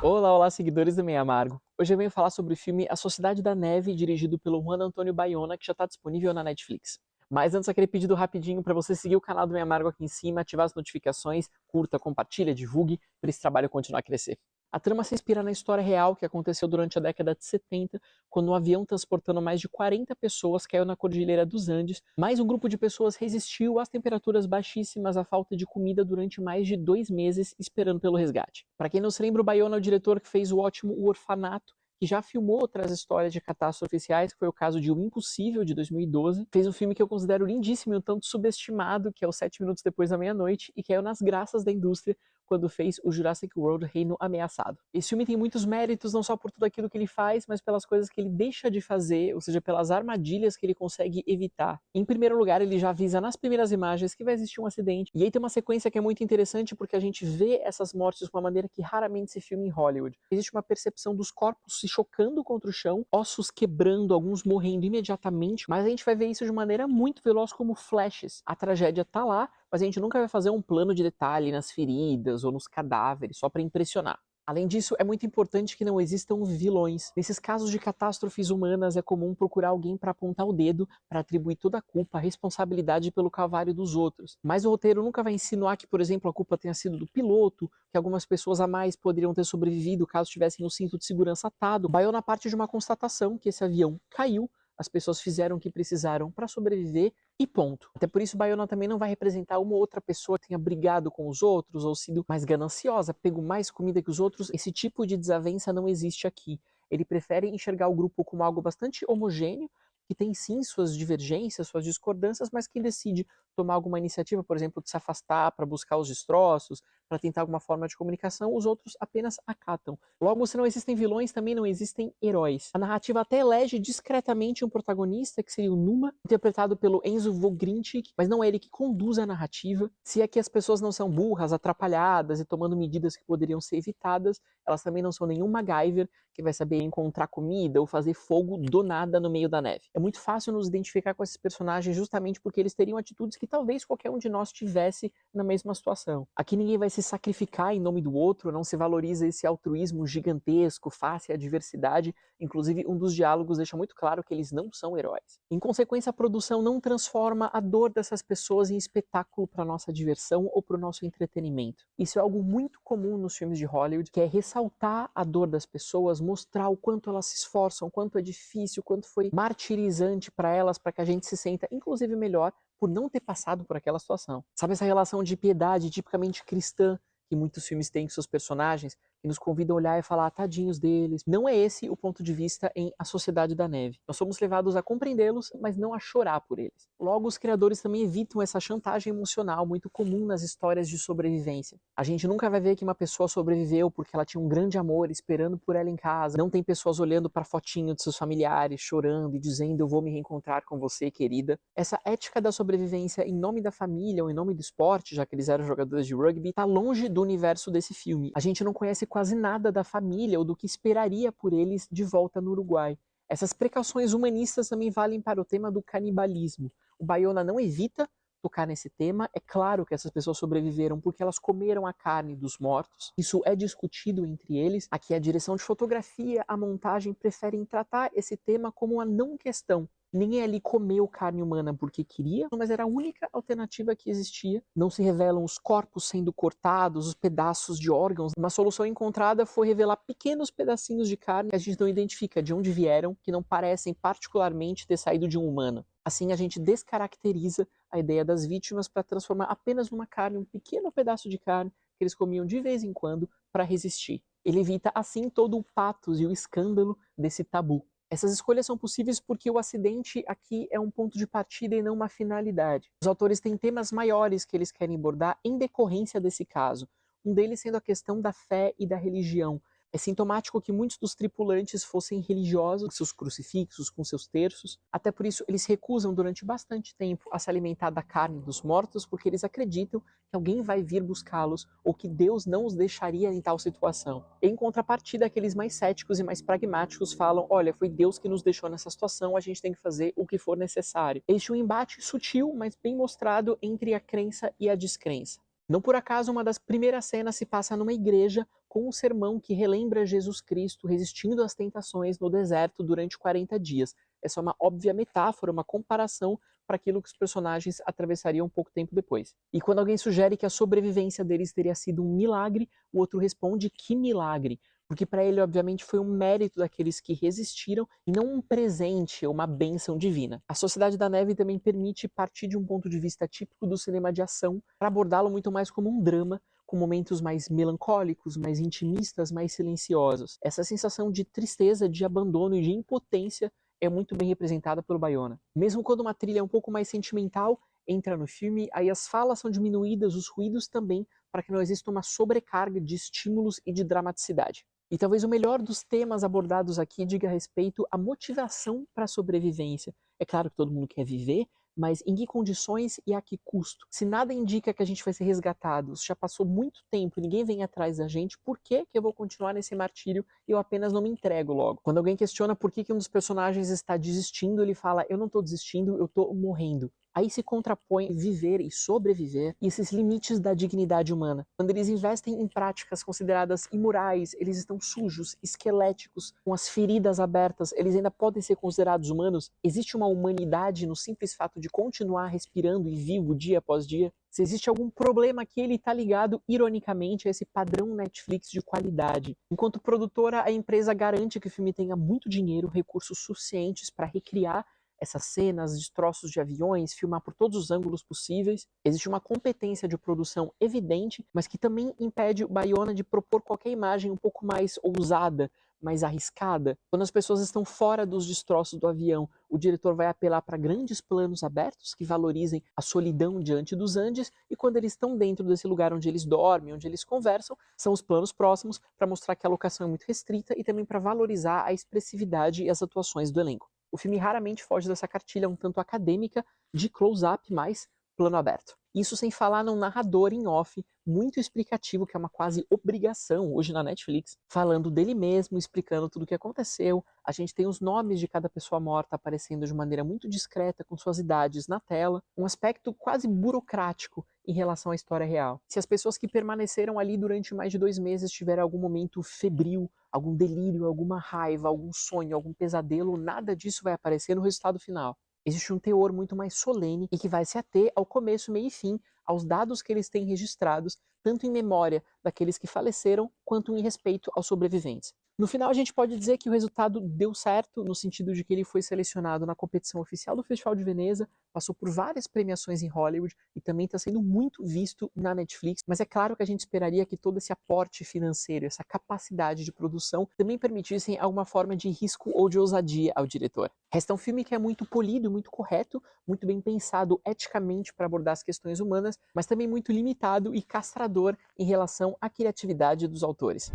Olá, olá, seguidores do Meio Amargo. Hoje eu venho falar sobre o filme A Sociedade da Neve, dirigido pelo Juan Antonio Bayona, que já está disponível na Netflix. Mas antes, aquele pedido rapidinho para você seguir o canal do Meio Amargo aqui em cima, ativar as notificações, curta, compartilha, divulgue, para esse trabalho continuar a crescer. A trama se inspira na história real que aconteceu durante a década de 70, quando um avião transportando mais de 40 pessoas caiu na Cordilheira dos Andes, mas um grupo de pessoas resistiu às temperaturas baixíssimas, à falta de comida durante mais de 2 meses, esperando pelo resgate. Para quem não se lembra, o Bayona é o diretor que fez o ótimo O Orfanato, que já filmou outras histórias de catástrofes oficiais, que foi o caso de O Impossível, de 2012. Fez um filme que eu considero lindíssimo e um tanto subestimado, que é o 7 Minutos Depois da Meia-Noite, e caiu nas graças da indústria quando fez o Jurassic World Reino Ameaçado. Esse filme tem muitos méritos, não só por tudo aquilo que ele faz, mas pelas coisas que ele deixa de fazer, ou seja, pelas armadilhas que ele consegue evitar. Em primeiro lugar, ele já avisa nas primeiras imagens que vai existir um acidente, e aí tem uma sequência que é muito interessante porque a gente vê essas mortes de uma maneira que raramente se filma em Hollywood. Existe uma percepção dos corpos se chocando contra o chão, ossos quebrando, alguns morrendo imediatamente, mas a gente vai ver isso de maneira muito veloz como flashes. A tragédia tá lá, mas a gente nunca vai fazer um plano de detalhe nas feridas ou nos cadáveres, só para impressionar. Além disso, é muito importante que não existam vilões. Nesses casos de catástrofes humanas, é comum procurar alguém para apontar o dedo, para atribuir toda a culpa, a responsabilidade pelo calvário dos outros. Mas o roteiro nunca vai insinuar que, por exemplo, a culpa tenha sido do piloto, que algumas pessoas a mais poderiam ter sobrevivido caso tivessem o cinto de segurança atado. Bayona parte de uma constatação que esse avião caiu, as pessoas fizeram o que precisaram para sobreviver e ponto. Até por isso, Bayona também não vai representar uma ou outra pessoa que tenha brigado com os outros ou sido mais gananciosa, pego mais comida que os outros. Esse tipo de desavença não existe aqui. Ele prefere enxergar o grupo como algo bastante homogêneo, que tem sim suas divergências, suas discordâncias, mas que decide tomar alguma iniciativa, por exemplo, de se afastar para buscar os destroços, para tentar alguma forma de comunicação, os outros apenas acatam. Logo, se não existem vilões, também não existem heróis. A narrativa até elege discretamente um protagonista, que seria o Numa, interpretado pelo Enzo Vogrinchik, mas não é ele que conduz a narrativa. Se é que as pessoas não são burras, atrapalhadas e tomando medidas que poderiam ser evitadas, elas também não são nenhum MacGyver que vai saber encontrar comida ou fazer fogo do nada no meio da neve. É muito fácil nos identificar com esses personagens justamente porque eles teriam atitudes que talvez qualquer um de nós tivesse na mesma situação. Aqui ninguém vai se sacrificar em nome do outro, não se valoriza esse altruísmo gigantesco face à adversidade. Inclusive, um dos diálogos deixa muito claro que eles não são heróis. Em consequência, a produção não transforma a dor dessas pessoas em espetáculo para nossa diversão ou para o nosso entretenimento. Isso é algo muito comum nos filmes de Hollywood, que é ressaltar a dor das pessoas, mostrar o quanto elas se esforçam, o quanto é difícil, o quanto foi martirizante para elas, para que a gente se sinta, inclusive, melhor por não ter passado por aquela situação. Sabe essa relação de piedade tipicamente cristã que muitos filmes têm com seus personagens, que nos convida a olhar e falar, tadinhos deles. Não é esse o ponto de vista em A Sociedade da Neve. Nós somos levados a compreendê-los, mas não a chorar por eles. Logo, os criadores também evitam essa chantagem emocional muito comum nas histórias de sobrevivência. A gente nunca vai ver que uma pessoa sobreviveu porque ela tinha um grande amor esperando por ela em casa. Não tem pessoas olhando para a fotinho de seus familiares, chorando e dizendo, eu vou me reencontrar com você, querida. Essa ética da sobrevivência em nome da família ou em nome do esporte, já que eles eram jogadores de rugby, está longe do universo desse filme. A gente não conhece quase nada da família ou do que esperaria por eles de volta no Uruguai. Essas precauções humanistas também valem para o tema do canibalismo. O Bayona não evita tocar nesse tema. É claro que essas pessoas sobreviveram porque elas comeram a carne dos mortos. Isso é discutido entre eles. Aqui a direção de fotografia, a montagem preferem tratar esse tema como uma não questão. Ninguém ali comeu carne humana porque queria, mas era a única alternativa que existia. Não se revelam os corpos sendo cortados, os pedaços de órgãos. Uma solução encontrada foi revelar pequenos pedacinhos de carne que a gente não identifica de onde vieram, que não parecem particularmente ter saído de um humano. Assim a gente descaracteriza a ideia das vítimas para transformar apenas numa carne, um pequeno pedaço de carne que eles comiam de vez em quando para resistir. Ele evita assim todo o pathos e o escândalo desse tabu. Essas escolhas são possíveis porque o acidente aqui é um ponto de partida e não uma finalidade. Os autores têm temas maiores que eles querem abordar em decorrência desse caso. Um deles sendo a questão da fé e da religião. É sintomático que muitos dos tripulantes fossem religiosos, com seus crucifixos, com seus terços. Até por isso, eles recusam durante bastante tempo a se alimentar da carne dos mortos, porque eles acreditam que alguém vai vir buscá-los ou que Deus não os deixaria em tal situação. Em contrapartida, aqueles mais céticos e mais pragmáticos falam: olha, foi Deus que nos deixou nessa situação, a gente tem que fazer o que for necessário. Existe um embate sutil, mas bem mostrado entre a crença e a descrença. Não por acaso, uma das primeiras cenas se passa numa igreja com um sermão que relembra Jesus Cristo resistindo às tentações no deserto durante 40 dias. Essa é uma óbvia metáfora, uma comparação para aquilo que os personagens atravessariam um pouco tempo depois. E quando alguém sugere que a sobrevivência deles teria sido um milagre, o outro responde: que milagre? Porque para ele, obviamente, foi um mérito daqueles que resistiram e não um presente ou uma bênção divina. A Sociedade da Neve também permite partir de um ponto de vista típico do cinema de ação para abordá-lo muito mais como um drama, com momentos mais melancólicos, mais intimistas, mais silenciosos. Essa sensação de tristeza, de abandono e de impotência é muito bem representada pelo Bayona. Mesmo quando uma trilha é um pouco mais sentimental entra no filme, aí as falas são diminuídas, os ruídos também, para que não exista uma sobrecarga de estímulos e de dramaticidade. E talvez o melhor dos temas abordados aqui diga respeito à motivação para a sobrevivência. É claro que todo mundo quer viver, mas em que condições e a que custo? Se nada indica que a gente vai ser resgatado, se já passou muito tempo e ninguém vem atrás da gente, por que eu vou continuar nesse martírio e eu apenas não me entrego logo? Quando alguém questiona por que um dos personagens está desistindo, ele fala: eu não estou desistindo, eu estou morrendo. Aí se contrapõe viver e sobreviver e esses limites da dignidade humana. Quando eles investem em práticas consideradas imorais, eles estão sujos, esqueléticos, com as feridas abertas, eles ainda podem ser considerados humanos? Existe uma humanidade no simples fato de continuar respirando e vivo dia após dia? Se existe algum problema aqui, ele está ligado, ironicamente, a esse padrão Netflix de qualidade. Enquanto produtora, a empresa garante que o filme tenha muito dinheiro, recursos suficientes para recriar essas cenas, destroços de aviões, filmar por todos os ângulos possíveis. Existe uma competência de produção evidente, mas que também impede o Bayona de propor qualquer imagem um pouco mais ousada, mais arriscada. Quando as pessoas estão fora dos destroços do avião, o diretor vai apelar para grandes planos abertos que valorizem a solidão diante dos Andes, e quando eles estão dentro desse lugar onde eles dormem, onde eles conversam, são os planos próximos para mostrar que a locação é muito restrita e também para valorizar a expressividade e as atuações do elenco. O filme raramente foge dessa cartilha um tanto acadêmica de close-up mais plano aberto. Isso sem falar num narrador em off muito explicativo, que é uma quase obrigação hoje na Netflix, falando dele mesmo, explicando tudo o que aconteceu. A gente tem os nomes de cada pessoa morta aparecendo de maneira muito discreta, com suas idades na tela, um aspecto quase burocrático em relação à história real. Se as pessoas que permaneceram ali durante mais de 2 meses tiveram algum momento febril, algum delírio, alguma raiva, algum sonho, algum pesadelo, nada disso vai aparecer no resultado final. Existe um teor muito mais solene e que vai se ater ao começo, meio e fim, aos dados que eles têm registrados, tanto em memória daqueles que faleceram, quanto em respeito aos sobreviventes. No final, a gente pode dizer que o resultado deu certo, no sentido de que ele foi selecionado na competição oficial do Festival de Veneza, passou por várias premiações em Hollywood e também está sendo muito visto na Netflix, mas é claro que a gente esperaria que todo esse aporte financeiro, essa capacidade de produção, também permitissem alguma forma de risco ou de ousadia ao diretor. Resta um filme que é muito polido, muito correto, muito bem pensado eticamente para abordar as questões humanas, mas também muito limitado e castrador em relação à criatividade dos autores.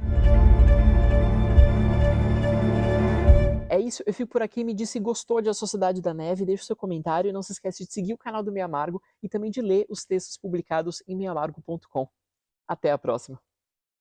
É isso, eu fico por aqui. Me diz se gostou de A Sociedade da Neve, deixa o seu comentário e não se esquece de seguir o canal do Meio Amargo e também de ler os textos publicados em meiamargo.com. Até a próxima!